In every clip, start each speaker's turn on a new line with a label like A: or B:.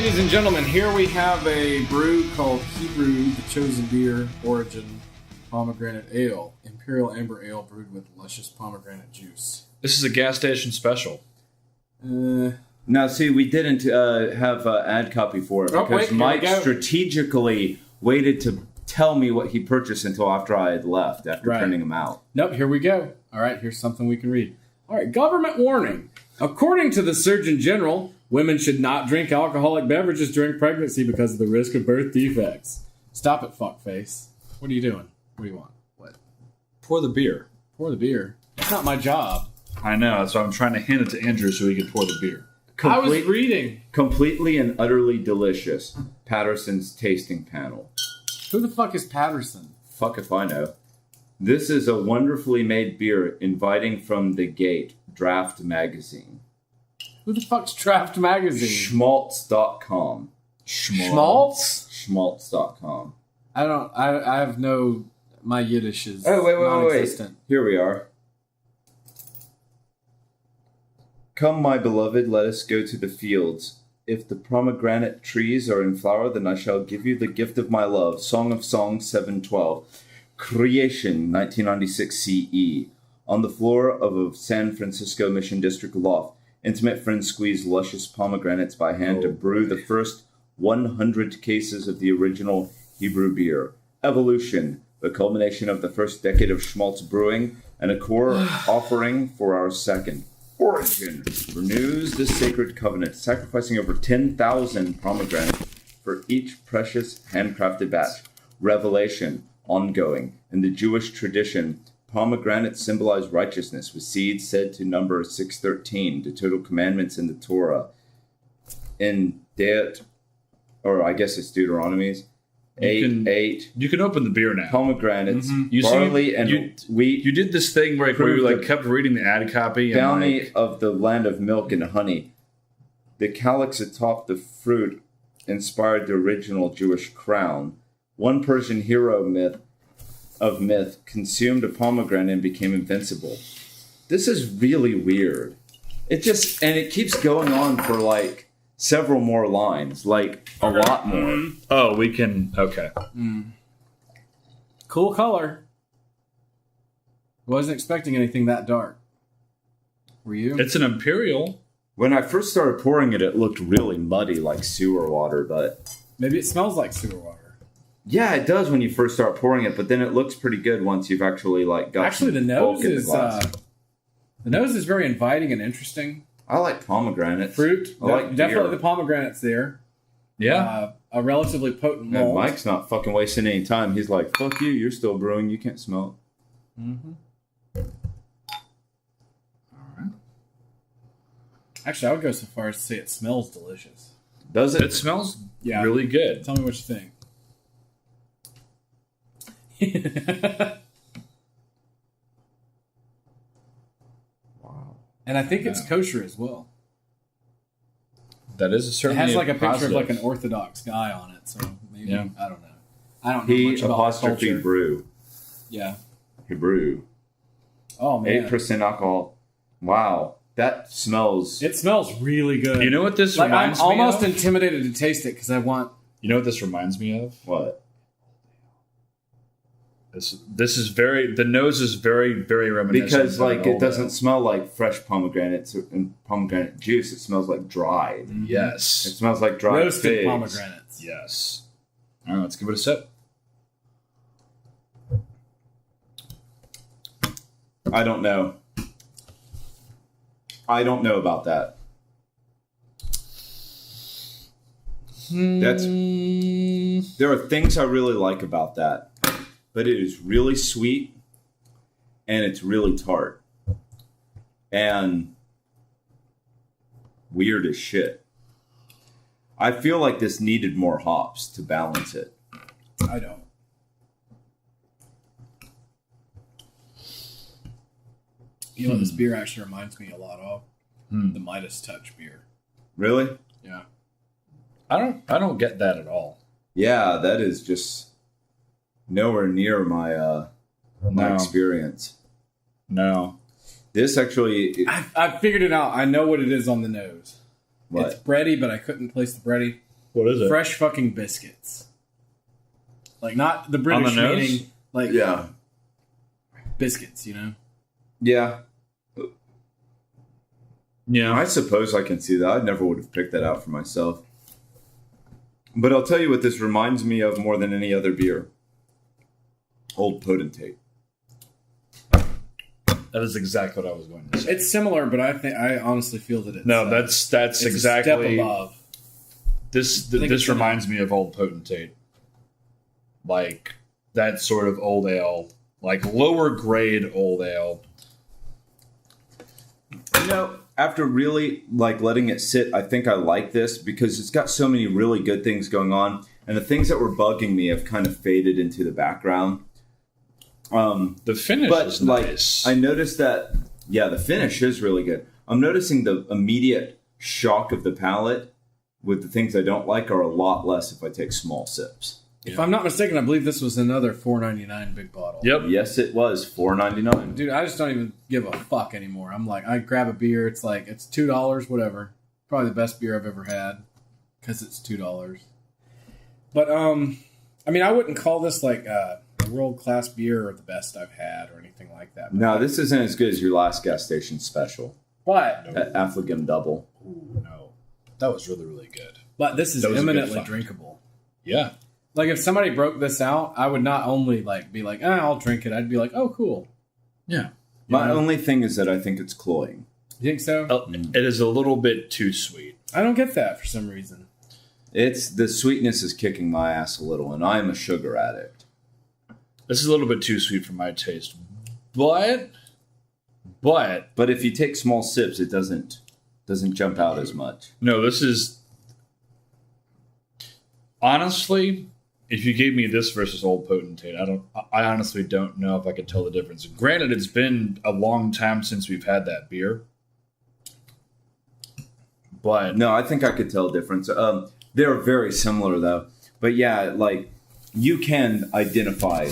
A: ladies and gentlemen, here we have a brew called Hebrew, the chosen beer, origin, pomegranate ale. Imperial amber ale brewed with luscious pomegranate juice.
B: This is a gas station special.
C: Now, see, we didn't have an ad copy for it because Mike strategically waited to tell me what he purchased until after I had left, after printing them out.
A: Nope, here we go. All right, here's something we can read. All right, government warning. According to the Surgeon General, women should not drink alcoholic beverages during pregnancy because of the risk of birth defects. Stop it, fuckface. What are you doing? What do you want? What?
B: Pour the beer.
A: Pour the beer. It's not my job.
B: I know, so I'm trying to hand it to Andrew so he can pour the beer.
A: I was reading.
C: Completely and utterly delicious. Patterson's tasting panel.
A: Who the fuck is Patterson?
C: Fuck if I know. This is a wonderfully made beer inviting from the gate. Draft magazine.
A: Who the fuck's Draft magazine?
C: Schmaltz.com.
A: Schmaltz?
C: Schmaltz.com.
A: I have no... My Yiddish is
C: non-existent. Here we are. Come, my beloved, let us go to the fields. If the pomegranate trees are in flower, then I shall give you the gift of my love. Song of Songs 712. Creation, 1996 CE. On the floor of a San Francisco Mission District loft, intimate friends squeeze luscious pomegranates by hand to brew the first 100 cases of the original Hebrew beer. Evolution, the culmination of the first decade of schmaltz brewing, and a core offering for our second. Origin renews the sacred covenant, sacrificing over 10,000 pomegranates for each precious handcrafted batch. Revelation, ongoing. In the Jewish tradition, pomegranates symbolize righteousness, with seeds said to number 613, the total commandments in the Torah. In I guess it's Deuteronomies, 8.
B: You can open the beer now.
C: Pomegranates, barley, and wheat.
B: You did this thing where we kept reading the ad copy.
C: Bounty of the land of milk and honey. The calyx atop the fruit inspired the original Jewish crown. One Persian hero myth consumed a pomegranate and became invincible. This is really weird. It keeps going on for several more lines, a lot more.
B: Oh, we can. Okay.
A: Cool color. Wasn't expecting anything that dark. Were you?
B: It's an Imperial.
C: When I first started pouring it, it looked really muddy, like sewer water, but
A: maybe it smells like sewer water.
C: Yeah, it does when you first start pouring it, but then it looks pretty good once you've actually got
A: actually the nose is the nose is very inviting and interesting.
C: I like pomegranates.
A: Fruit. Definitely the pomegranates there.
B: Yeah.
A: A relatively potent
C: and
A: malt.
C: Mike's not fucking wasting any time. He's like, fuck you, you're still brewing, you can't smell it.
A: Mm-hmm. All right. Actually, I would go so far as to say it smells delicious.
C: Does it?
B: It smells really good.
A: Tell me what you think.
C: Wow.
A: And I think it's kosher as well.
B: That is certainly.
A: It has a picture of an Orthodox guy on it, so maybe I don't know. I don't know much about
C: apostrophe
A: culture.
C: brew.
A: Yeah.
C: Hebrew.
A: Oh man.
C: 8% alcohol. Wow. That smells.
A: It smells really good.
B: You know what this reminds me of?
A: I'm almost intimidated to taste it because I want.
B: You know what this reminds me of?
C: What?
B: This is very. The nose is very, very reminiscent.
C: Because it doesn't smell like fresh pomegranates and pomegranate juice. It smells like dried.
B: Mm-hmm. Yes.
C: It smells like dried
A: roasted
C: figs.
A: Pomegranates.
B: Yes. All right, let's give it a sip.
C: I don't know. I don't know about that. There are things I really like about that. But it is really sweet, and it's really tart, and weird as shit. I feel like this needed more hops to balance it.
A: I don't. You know what this beer actually reminds me a lot of? The Midas Touch beer.
C: Really?
A: Yeah.
B: I don't get that at all.
C: Yeah, that is just nowhere near my experience.
B: No.
C: This actually...
A: I figured it out. I know what it is on the nose.
C: What?
A: It's bready, but I couldn't place the bready.
B: What is it?
A: Fresh fucking biscuits. Like, not the
B: On
A: British
B: the nose?
A: meaning, like,
C: Yeah.
A: biscuits, you know?
C: Yeah.
B: Yeah.
C: I suppose I can see that. I never would have picked that out for myself. But I'll tell you what this reminds me of more than any other beer. Old Potentate.
B: That is exactly what I was going to say.
A: It's similar, but I honestly feel that it's...
B: No, that's
A: it's
B: exactly...
A: a step above.
B: This reminds me of Old Potentate. Like, that sort of old ale. Like, lower grade old ale.
C: You know, after really like letting it sit, I think I like this because it's got so many really good things going on, and the things that were bugging me have kind of faded into the background.
B: The finish
C: But
B: is
C: like,
B: nice.
C: I noticed that, yeah, the finish is really good. I'm noticing the immediate shock of the palate with the things I don't like are a lot less if I take small sips.
A: If I'm not mistaken, I believe this was another $4.99 big bottle.
B: Yep.
C: Yes, it was $4.99.
A: Dude, I just don't even give a fuck anymore. I'm like, I grab a beer, it's like, it's $2, whatever. Probably the best beer I've ever had because it's $2. But, I mean, I wouldn't call this like a world-class beer or the best I've had or anything like that.
C: No, this isn't as good as your last gas station special.
A: But,
C: That Affligem Double.
B: Ooh, no. That was really, really good.
A: but this is
B: That was a good
A: eminently
B: find.
A: drinkable.
B: Yeah.
A: Like, if somebody broke this out, I would not only, like, be like, I'll drink it. I'd be like, oh, cool.
B: Yeah.
C: My
A: know?
C: only thing is that I think it's cloying.
A: You think so?
B: It is a little bit too sweet.
A: I don't get that for some reason.
C: It's the sweetness is kicking my ass a little, and I'm a sugar addict.
B: This is a little bit too sweet for my taste. But
C: But if you take small sips, it doesn't jump out as much.
B: no, this is honestly, if you gave me this versus Old Potentate, I honestly don't know if I could tell the difference. Granted, it's been a long time since we've had that beer. But
C: No, I think I could tell a difference. They're very similar though. But yeah, like you can identify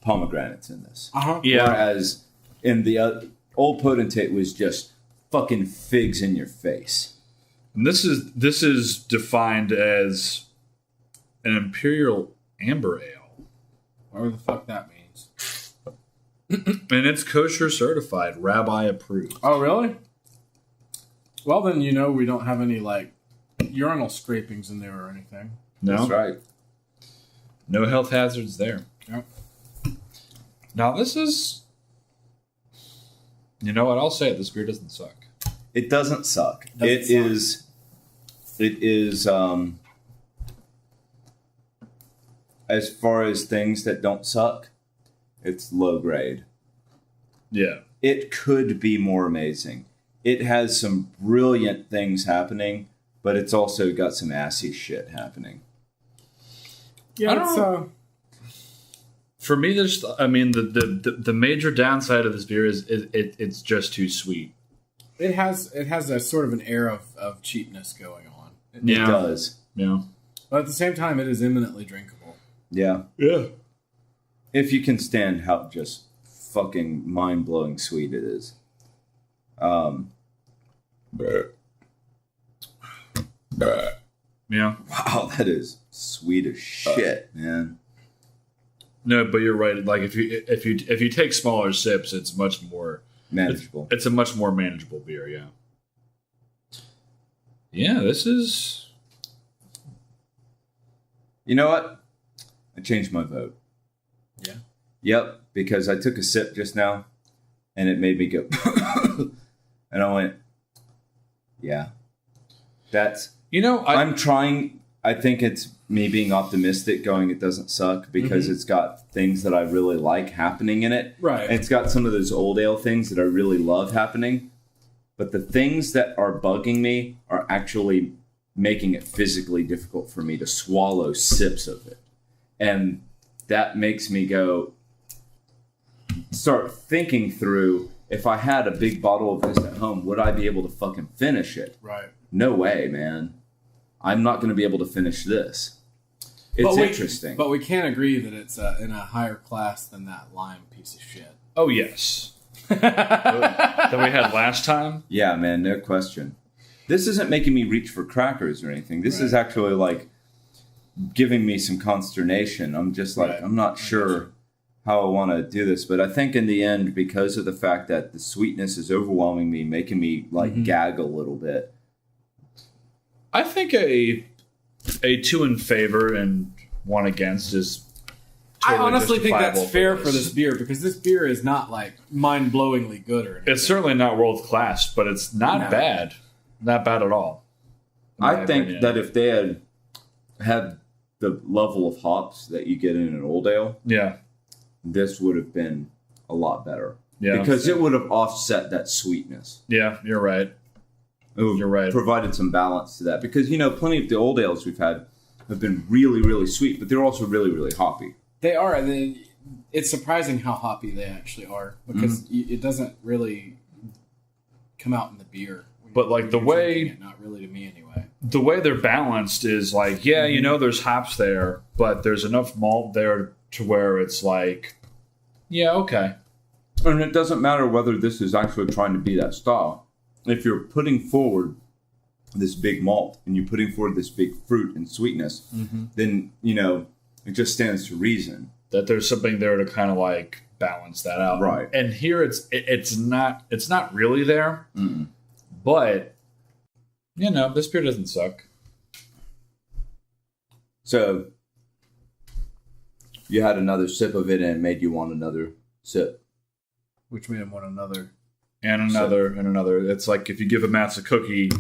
C: pomegranates in this.
A: Uh-huh.
B: yeah,
C: Whereas in the Old Potentate was just fucking figs in your face.
B: and this is defined as an Imperial Amber Ale.
A: Whatever the fuck that means.
B: And it's kosher certified, rabbi approved.
A: Oh, really? Well, then you know we don't have any, like, urinal scrapings in there or anything.
B: No,
C: That's right.
B: no health hazards there.
A: Yep.
B: Now this is, you know what? I'll say it. This beer doesn't suck.
C: It doesn't suck.
A: Doesn't suck.
C: It is as far as things that don't suck, it's low grade.
B: Yeah.
C: It could be more amazing. It has some brilliant things happening, but it's also got some assy shit happening.
A: Yeah,
B: I don't For me, there's, I mean, the major downside of this beer is it's just too sweet.
A: it has a sort of an air of cheapness going on.
C: It
B: Yeah.
C: does.
B: Yeah.
A: But at the same time, it is eminently drinkable.
C: Yeah.
B: Yeah.
C: If you can stand how just fucking mind-blowing sweet it is.
B: Yeah.
C: Wow, that is sweet as shit, man.
B: No, but you're right. Like if you take smaller sips, it's much more
C: Manageable.
B: It's a much more manageable beer. Yeah. Yeah. This is.
C: You know what? I changed my vote.
A: Yeah.
C: Yep, because I took a sip just now, and it made me go, and I went, yeah, that's.
B: You know,
C: I'm trying. I think it's me being optimistic, going it doesn't suck because it's got things that I really like happening in it.
A: Right.
C: And it's got some of those old ale things that I really love happening. But the things that are bugging me are actually making it physically difficult for me to swallow sips of it. And that makes me start thinking through, if I had a big bottle of this at home, would I be able to fucking finish it?
A: Right.
C: No way, man. I'm not going to be able to finish this. It's interesting.
A: But we can't agree that it's in a higher class than that lime piece of shit.
B: oh yes, that we had last time.
C: Yeah, man, no question. This isn't making me reach for crackers or anything. This is actually like giving me some consternation. I'm just like, I'm not sure how I want to do this. But I think in the end, because of the fact that the sweetness is overwhelming me, making me like gag a little bit.
B: I think a 2 in favor and 1 against is totally
A: I honestly think
B: justifiable
A: that's fair for this beer because this beer is not like mind-blowingly good or anything.
B: It's certainly not world class, but it's not bad. Not bad at all.
C: I think that if they had the level of hops that you get in an old ale, this would have been a lot better. Yeah, because it would have offset that sweetness.
B: Yeah, you're right.
C: You're right. Provided some balance to that because plenty of the old ales we've had have been really, really sweet, but they're also really, really hoppy.
A: They are, and it's surprising how hoppy they actually are because it doesn't really come out in the beer.
B: But like the way,
A: not really to me anyway.
B: The way they're balanced is like, there's hops there, but there's enough malt there to where it's like, okay.
C: And it doesn't matter whether this is actually trying to be that style. If you're putting forward this big malt and you're putting forward this big fruit and sweetness, then, it just stands to reason.
B: That there's something there to kind of like balance that out.
C: Right.
B: And here it's not really there. But, this beer doesn't suck.
C: So, you had another sip of it and it made you want another sip.
A: Which made him want another.
B: And another, and another. It's like if you give a mouse a cookie,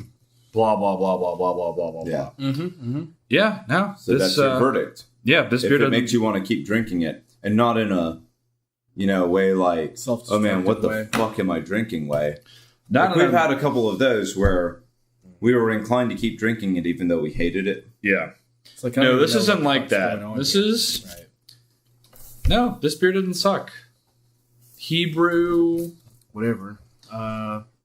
B: blah, blah, blah, blah, blah, blah, blah, blah,
C: yeah.
B: blah. Yeah, no.
C: So that's your verdict.
B: Yeah, this beer
C: it makes you want to keep drinking it and not in a, way like, oh man, what the fuck am I drinking way? We've had a couple of those where we were inclined to keep drinking it even though we hated it.
B: Yeah.
A: It's like,
B: no, this isn't like that. This is...
A: Right.
B: No, this beer didn't suck. Hebrew...
A: Whatever.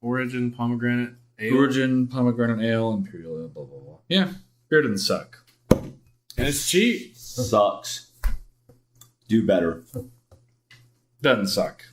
A: Origin, pomegranate, ale.
B: Origin, pomegranate ale, imperial ale, blah, blah, blah. Yeah, beer didn't suck.
A: And it's cheap.
C: Sucks. Do better.
B: Doesn't suck.